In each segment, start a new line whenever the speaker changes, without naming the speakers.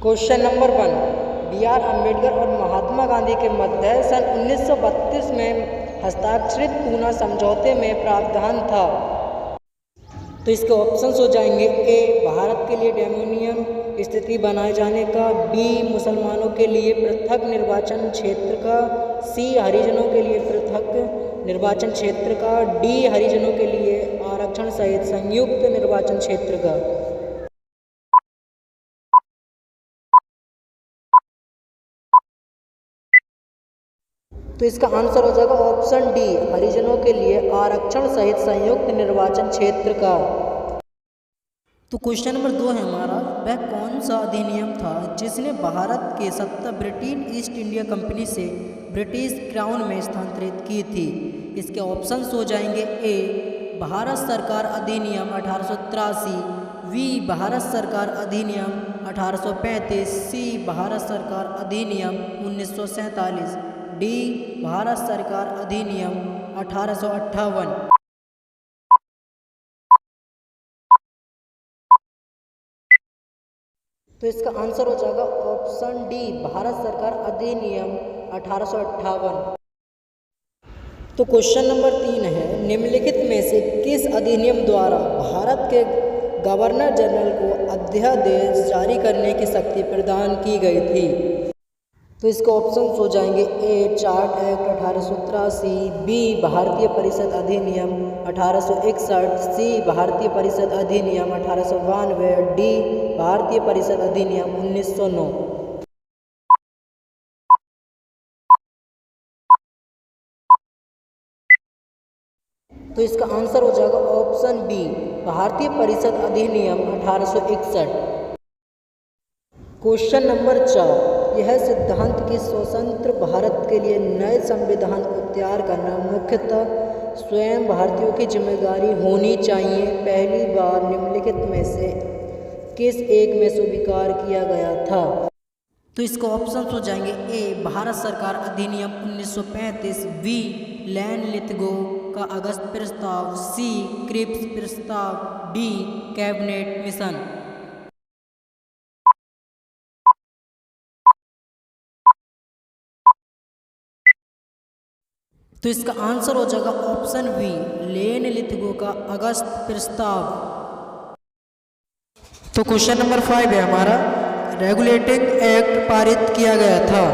Question number 1। B.R. Ambedkar और महात्मा गांधी के मध्य सन 1932 में हस्ताक्षरित पूना समझौते में प्रावधान था। तो इसके ऑप्शंस हो जाएंगे ए भारत के लिए डोमिनियन स्थिति बनाए जाने का, बी मुसलमानों के लिए पृथक निर्वाचन क्षेत्र का, सी हरिजनों के लिए पृथक निर्वाचन क्षेत्र का, डी हरिजनों के लिए आरक्षण सहित संयुक्त निर्वाचन क्षेत्र का। तो इसका आंसर हो जाएगा ऑप्शन डी हरिजनों के लिए आरक्षण सहित संयुक्त निर्वाचन क्षेत्र का। तो क्वेश्चन नंबर 2 है हमारा, वह कौन सा अधिनियम था जिसने भारत के सत्ता ब्रिटेन ईस्ट इंडिया कंपनी से ब्रिटिश क्राउन में स्थानांतरित की थी। इसके ऑप्शंस हो जाएंगे ए भारत सरकार अधिनियम 1883, बी भारत सरकार अधिनियम 1835, सी भारत सरकार अधिनियम 1947, डी भारत सरकार अधिनियम 1858। तो इसका आंसर हो जाएगा ऑप्शन डी भारत सरकार अधिनियम 1858। तो क्वेश्चन नंबर 3 है, निम्नलिखित में से किस अधिनियम द्वारा भारत के गवर्नर जनरल को अध्यादेश जारी करने की शक्ति प्रदान की गई थी। तो इसके ऑप्शंस हो जाएंगे ए चार्ट एक्ट 1883, बी भारतीय परिषद अधिनियम 1861, सी भारतीय परिषद अधिनियम 1892, डी भारतीय परिषद अधिनियम 1909। तो इसका आंसर हो जाएगा ऑप्शन बी भारतीय परिषद अधिनियम 1861। क्वेश्चन नंबर 4, यह सिद्धांत कि स्वतंत्र भारत के लिए नए संविधान को तैयार करना मुख्यतः स्वयं भारतीयों की जिम्मेदारी होनी चाहिए, पहली बार निम्नलिखित में से किस एक में स्वीकार किया गया था। तो इसके ऑप्शंस हो जाएंगे ए भारत सरकार अधिनियम 1935, बी लैंड लिथगो का अगस्त प्रस्ताव, सी क्रिप्स प्रस्ताव, डी कैबिनेट मिशन। तो इसका आंसर हो जाएगा ऑप्शन बी लेन लिथगो का अगस्त प्रस्ताव। तो क्वेश्चन नंबर 5 है हमारा, रेगुलेटिंग एक्ट पारित किया गया था।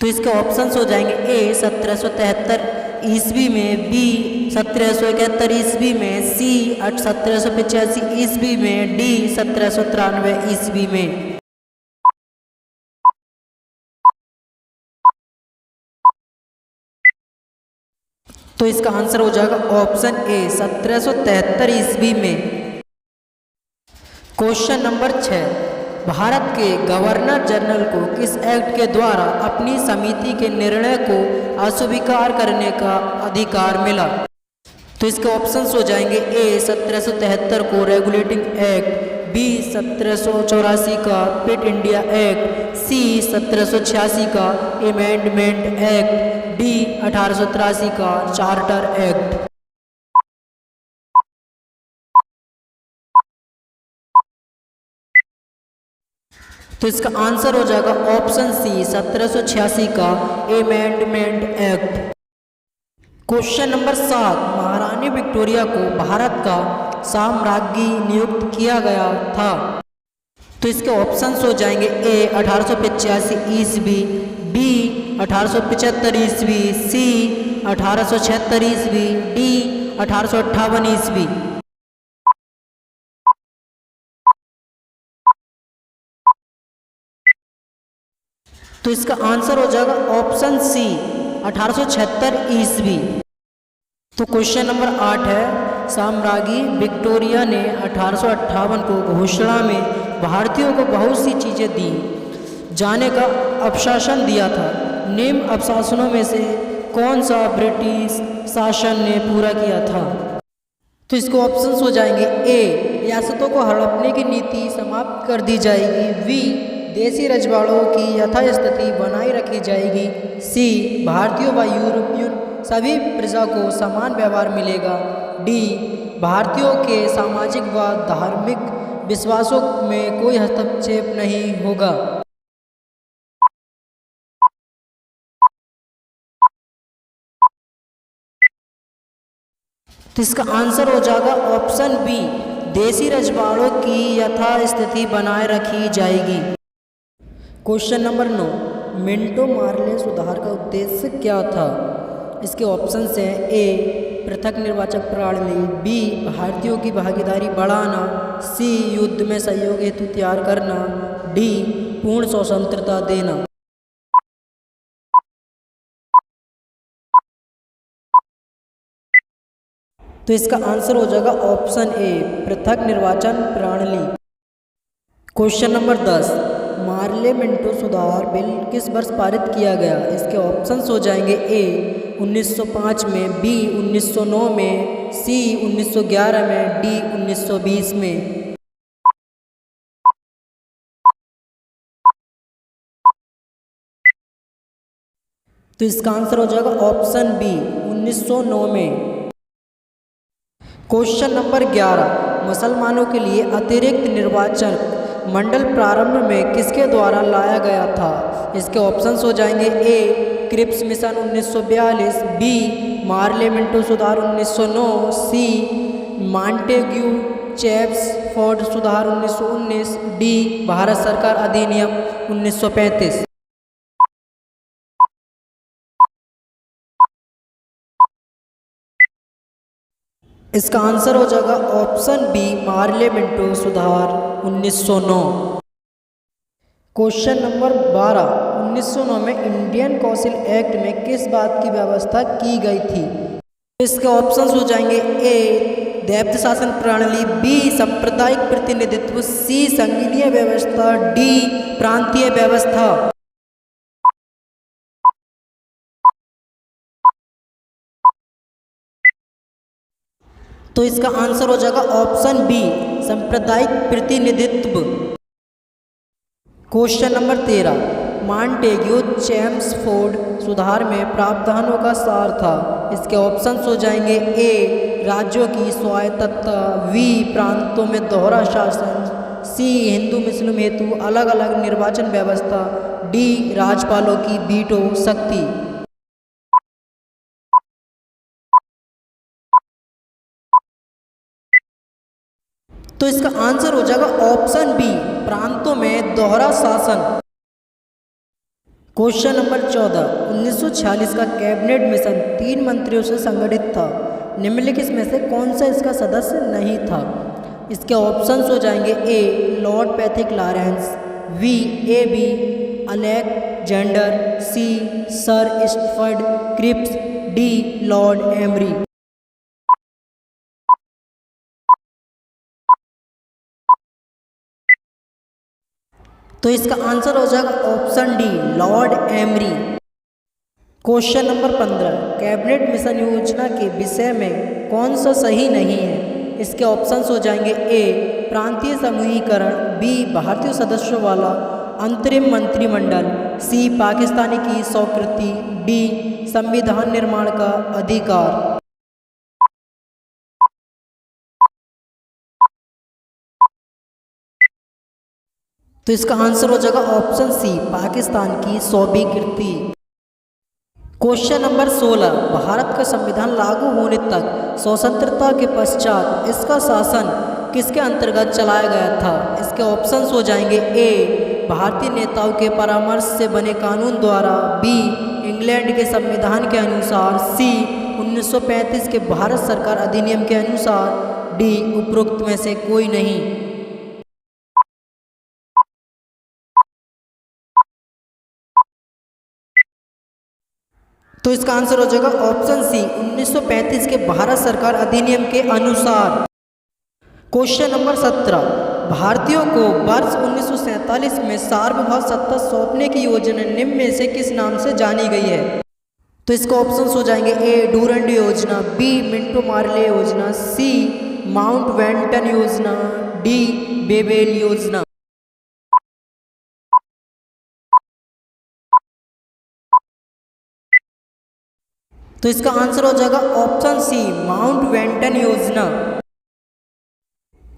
तो इसके ऑप्शंस हो जाएंगे ए 1773 ईस्वी में, बी 1771 ईस्वी में, सी 1785 ईस्वी में, डी 1793 ईस्वी में। तो इसका आंसर हो जाएगा ऑप्शन ए 1773 ईस्वी में। क्वेश्चन नंबर 6, भारत के गवर्नर जनरल को किस एक्ट के द्वारा अपनी समिति के निर्णय को अस्वीकार करने का अधिकार मिला। तो इसके ऑप्शंस हो जाएंगे ए 1773 को रेगुलेटिंग एक्ट, बी 1784 का पिट इंडिया एक्ट, सी 1786 का अमेंडमेंट एक्ट, डी 1883 का चार्टर एक्ट। तो इसका आंसर हो जाएगा ऑप्शन सी 1786 का अमेंडमेंट एक्ट। क्वेश्चन नंबर 7, महारानी विक्टोरिया को भारत का साम्राज्ञी नियुक्त किया गया था। तो इसके ऑप्शंस हो जाएंगे ए 1885 ईस्वी, बी 1875 ईस्वी, सी 1876 ईस्वी, डी 1858 ईस्वी। तो इसका आंसर हो जाएगा ऑप्शन सी 1876 ईस्वी। तो क्वेश्चन नंबर 8 है, साम्राज्ञी विक्टोरिया ने 1858 को घोषणा में भारतीयों को बहुत सी चीज़ें दी जाने का अवशासन दिया था। निम्न अवशासनों में से कौन सा ब्रिटिश शासन ने पूरा किया था। तो इसको ऑप्शंस हो जाएंगे ए रियासतों को हड़पने की नीति समाप्त कर दी जाएगी, बी देसी रजवाड़ों की यथास्थिति बनाई रखी जाएगी, सी भारतीयों व यूरोपियन सभी प्रजा को समान व्यवहार मिलेगा, डी भारतीयों के सामाजिक व धार्मिक विश्वासों में कोई हस्तक्षेप नहीं होगा। तो इसका आंसर हो जाएगा ऑप्शन बी, देसी रजवाड़ों की यथास्थिति बनाए रखी जाएगी। क्वेश्चन नंबर 9, मिंटो मार्ले सुधार का उद्देश्य क्या था? इसके ऑप्शंस हैं ए, पृथक निर्वाचक प्रणाली, बी, भारतीयों की भागीदारी बढ़ाना, सी, युद्ध में सहयोग हेतु तैयार करना, डी, पूर्ण स्वतंत्रता देना। तो इसका आंसर हो जाएगा ऑप्शन ए, पृथक निर्वाचन प्रणाली। क्वेश्चन नंबर 10, मार्ले मिंटो सुधार बिल किस वर्ष पारित किया गया? इसके ऑप्शंस हो जाएंगे ए, 1905 में, बी, 1909 में, सी, 1911 में, डी, 1920 में। तो इसका आंसर हो जाएगा ऑप्शन बी, 1909 में। क्वेश्चन नंबर 11, मुसलमानों के लिए अतिरिक्त निर्वाचन मंडल प्रारंभ में किसके द्वारा लाया गया था? इसके ऑप्शंस हो जाएंगे A, Cripps mission 1942, B, Morley Minto सुधार 1909, सी, मॉन्टेग्यू चेम्सफोर्ड सुधार 1919, डी, भारत सरकार अधिनियम 1935। इसका आंसर हो जाएगा ऑप्शन बी, मार्ले मिंटो सुधार 1909। क्वेश्चन नंबर 12, 1909 में इंडियन कौंसिल एक्ट में किस बात की व्यवस्था की गई थी? इसके ऑप्शंस हो जाएंगे ए, दैव्य शासन प्रणाली, बी, सांप्रदायिक प्रतिनिधित्व, सी, संघीय व्यवस्था, डी, प्रांतीय व्यवस्था। तो इसका आंसर हो जाएगा ऑप्शन बी, सांप्रदायिक प्रतिनिधित्व। क्वेश्चन नंबर 13, मॉन्टेग्यू चेम्सफोर्ड सुधार में प्रावधानों का सार था। इसके ऑप्शंस हो जाएंगे ए, राज्यों की स्वायत्तता, बी, प्रांतों में दोहरा शासन, सी, हिंदू मुस्लिम हेतु अलग अलग निर्वाचन व्यवस्था, डी, राज्यपालों की वीटो शक्ति। तो इसका आंसर हो जाएगा ऑप्शन बी, प्रांतों में दोहरा शासन। क्वेश्चन नंबर 14, 1946 का कैबिनेट मिशन 3 मंत्रियों से संगठित था। निम्नलिखित में से कौन सा इसका सदस्य नहीं था? इसके ऑप्शंस हो जाएंगे A, Lord Pethick Lawrence, B, A B Alexander, C, sir Stafford Cripps, D, Lord Amery. तो इसका आंसर हो जाएगा option D, Lord Amery. Question number 15, cabinet mission योजना के विषय में कौन सा सही नहीं है? इसके ऑप्शंस हो जाएंगे ए, प्रांतीय समूहीकरण, बी, भारतीय सदस्यों वाला अंतरिम मंत्रिमंडल, सी, पाकिस्तानी की स्वीकृति, डी, संविधान निर्माण का अधिकार। तो इसका आंसर हो जाएगा ऑप्शन सी, पाकिस्तान की स्वीकृति। क्वेश्चन नंबर 16, भारत का संविधान लागू होने तक स्वतंत्रता के पश्चात इसका शासन किसके अंतर्गत चलाया गया था? इसके ऑप्शंस हो जाएंगे ए, भारतीय नेताओं के परामर्श से बने कानून द्वारा, बी, इंग्लैंड के संविधान के अनुसार, सी, 1935 के भारत सरकार अधिनियम के अनुसार, डी, उपरोक्त में से कोई नहीं। तो इसका आंसर हो जाएगा ऑप्शन सी, 1935 के भारत सरकार अधिनियम के अनुसार। क्वेश्चन नंबर 17, भारतीयों को वर्ष 1947 में सार्वभौम सत्ता सौंपने की योजना निम्न में से किस नाम से जानी गई है? तो इसके ऑप्शंस हो जाएंगे ए, डूरंड योजना, बी, मिंटो मार्ले योजना, सी, माउंटबेटन योजना, डी, बेबेल योजना। तो इसका आंसर हो जाएगा ऑप्शन सी, माउंटबेटन योजना।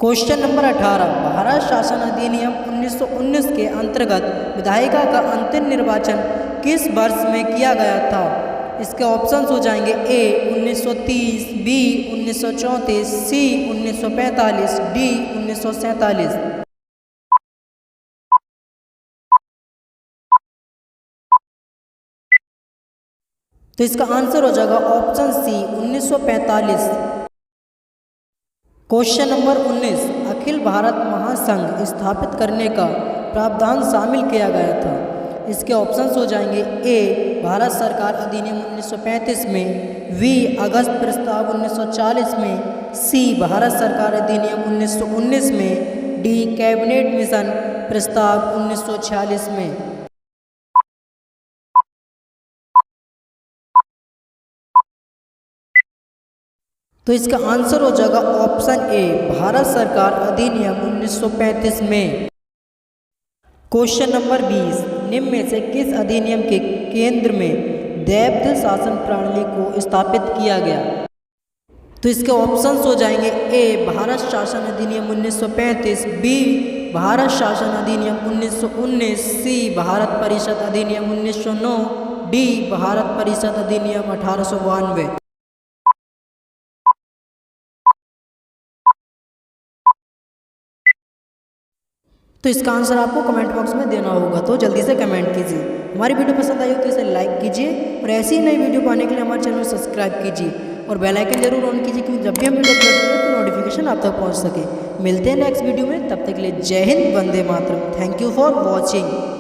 क्वेश्चन नंबर 18, भारत शासन अधिनियम 1919 के अंतर्गत विधायिका का अंतिम निर्वाचन किस वर्ष में किया गया था? इसके ऑप्शंस हो जाएंगे ए 1930, बी 1934, सी 1945, डी 1947। तो इसका आंसर हो जाएगा ऑप्शन सी 1945। क्वेश्चन नंबर 19, अखिल भारत महासंघ स्थापित करने का प्रावधान शामिल किया गया था। इसके ऑप्शंस हो जाएंगे ए भारत सरकार अधिनियम 1935 में, बी अगस्त प्रस्ताव 1940 में, सी भारत सरकार अधिनियम 1919 में, डी कैबिनेट मिशन प्रस्ताव 1946 में। तो इसका आंसर हो जाएगा ऑप्शन ए भारत सरकार अधिनियम 1935 में। क्वेश्चन नंबर 20, निम्न में से किस अधिनियम के केंद्र में दैवध शासन प्रणाली को स्थापित किया गया? तो इसके ऑप्शंस हो जाएंगे ए भारत शासन अधिनियम 1935, बी भारत शासन अधिनियम 1919, सी भारत परिषद अधिनियम 1909, डी भारत परिषद अधिनियम 1892। तो इसका आंसर आपको कमेंट बॉक्स में देना होगा, तो जल्दी से कमेंट कीजिए। हमारी वीडियो पसंद आई हो तो इसे लाइक कीजिए और ऐसी ही नई वीडियो पाने के लिए हमारे चैनल को सब्सक्राइब कीजिए और बेल आइकन जरूर ऑन कीजिए, क्योंकि जब भी हम वीडियो अपलोड करें तो नोटिफिकेशन आप तक पहुंच सके। मिलते हैं नेक्स्ट वीडियो में, तब तक के लिए जय हिंद, वंदे मातरम। Thank you for watching.